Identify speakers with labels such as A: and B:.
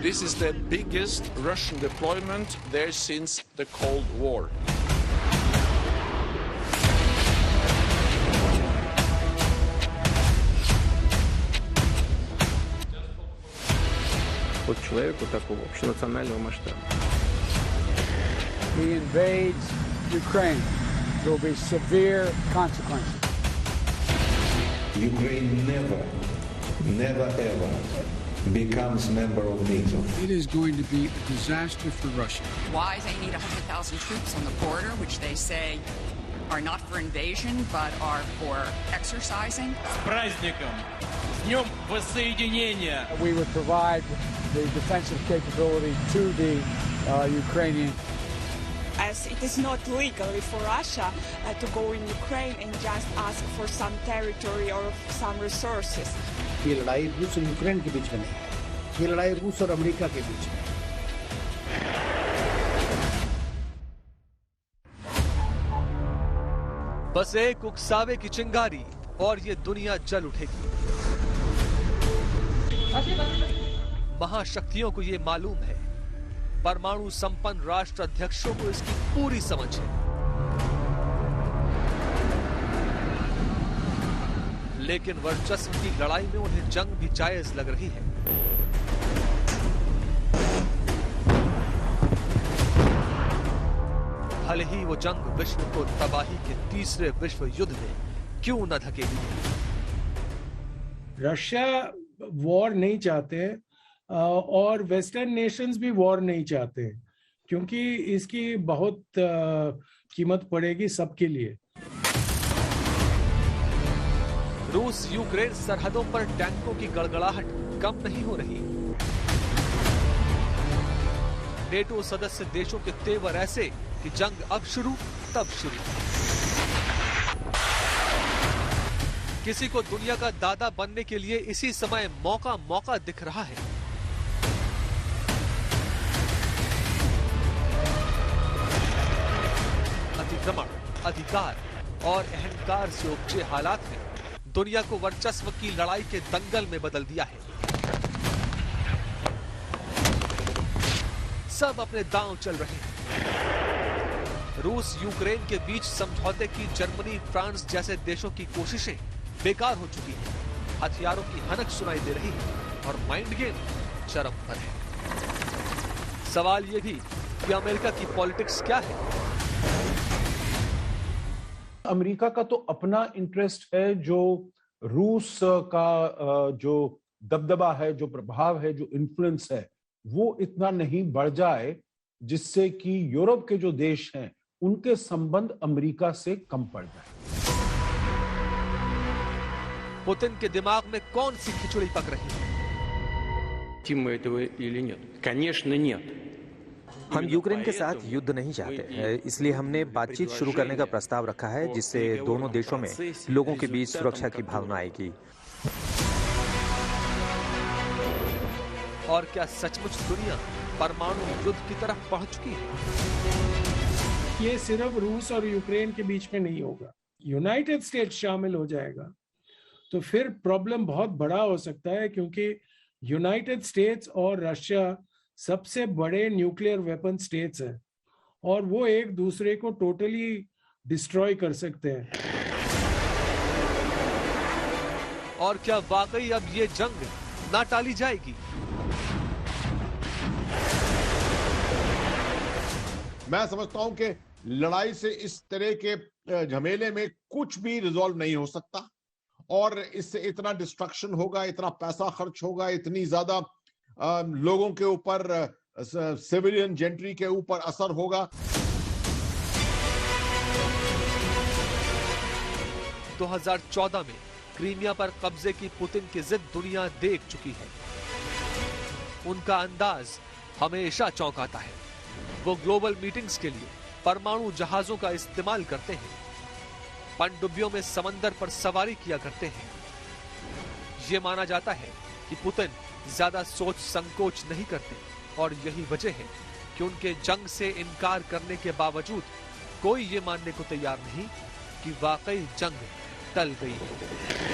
A: This is the biggest Russian deployment there since the Cold War.
B: От человеку такого общенационального масштаба.
C: He invades Ukraine. There will be severe consequences.
D: Ukraine never ever becomes member of NATO.
C: It is going to be a disaster for Russia.
E: Why they need 100,000 troops on the border, which they say are not for invasion, but are for exercising.
F: С праздником! С днем воссоединения!
C: We would provide the defensive capability to the Ukrainian.
G: As it is not legally for Russia to go in Ukraine and just ask for some territory or some resources.
H: ये लड़ाई रूस और Ukraine के बीच में नहीं है, ये लड़ाई रूस और अमेरिका के बीच में है।
I: बस एक उकसावे की चिंगारी और ये दुनिया जल उठेगी। महाशक्तियों को ये मालूम है, परमाणु संपन्न राष्ट्र अध्यक्षों को इसकी पूरी समझ है, लेकिन वर्चस्व की लड़ाई में उन्हें जंग भी जायज लग रही है। भले ही वो जंग विश्व को तबाही के तीसरे विश्व युद्ध में क्यों न धकेली।
J: रशिया वॉर नहीं चाहते और वेस्टर्न नेशंस भी वॉर नहीं चाहते, क्योंकि इसकी बहुत कीमत पड़ेगी सबके लिए।
I: रूस यूक्रेन सरहदों पर टैंकों की गड़गड़ाहट कम नहीं हो रही। नेटो सदस्य देशों के तेवर ऐसे कि जंग अब शुरू तब शुरू। किसी को दुनिया का दादा बनने के लिए इसी समय मौका दिख रहा है। अतिक्रमण, अधिकार और अहंकार से उपजे हालात ने दुनिया को वर्चस्व की लड़ाई के दंगल में बदल दिया है। सब अपने दांव चल रहे हैं। रूस यूक्रेन के बीच समझौते की जर्मनी, फ्रांस जैसे देशों की कोशिशें बेकार हो चुकी हैं। हथियारों की हनक सुनाई दे रही है और माइंड गेम चरम पर है। सवाल यह भी कि अमेरिका की पॉलिटिक्स क्या है।
K: अमेरिका का तो अपना इंटरेस्ट है, जो रूस का जो दबदबा है, जो प्रभाव है, जो इन्फ्लुएंस है, वो इतना नहीं बढ़ जाए जिससे कि यूरोप के जो देश हैं उनके संबंध अमेरिका से कम पड़ जाए।
I: पुतिन के दिमाग में कौन सी खिचड़ी पक रही है?
L: हम यूक्रेन के साथ युद्ध नहीं चाहते, इसलिए हमने बातचीत शुरू करने का प्रस्ताव रखा है, जिससे दोनों देशों में लोगों के बीच सुरक्षा की भावना आएगी।
I: और क्या सचमुच दुनिया परमाणु युद्ध की तरफ पहुंच चुकी है?
J: ये सिर्फ रूस और यूक्रेन के बीच में नहीं होगा, यूनाइटेड स्टेट्स शामिल हो जाएगा तो फिर प्रॉब्लम बहुत बड़ा हो सकता है, क्योंकि यूनाइटेड स्टेट्स और रशिया सबसे बड़े न्यूक्लियर वेपन स्टेट्स हैं और वो एक दूसरे को टोटली डिस्ट्रॉय कर सकते हैं।
I: और क्या वाकई अब ये जंग ना टाली जाएगी?
M: मैं समझता हूं कि लड़ाई से इस तरह के झमेले में कुछ भी रिजॉल्व नहीं हो सकता और इससे इतना डिस्ट्रक्शन होगा, इतना पैसा खर्च होगा, इतनी ज्यादा लोगों के ऊपर, सिविलियन जेंट्री के ऊपर असर होगा।
I: 2014 में क्रीमिया पर कब्जे की पुतिन की जिद दुनिया देख चुकी है। उनका अंदाज हमेशा चौंकाता है। वो ग्लोबल मीटिंग्स के लिए परमाणु जहाजों का इस्तेमाल करते हैं, पनडुब्बियों में समंदर पर सवारी किया करते हैं। ये माना जाता है कि पुतिन ज्यादा सोच संकोच नहीं करते और यही वजह है कि उनके जंग से इनकार करने के बावजूद कोई ये मानने को तैयार नहीं कि वाकई जंग टल गई है।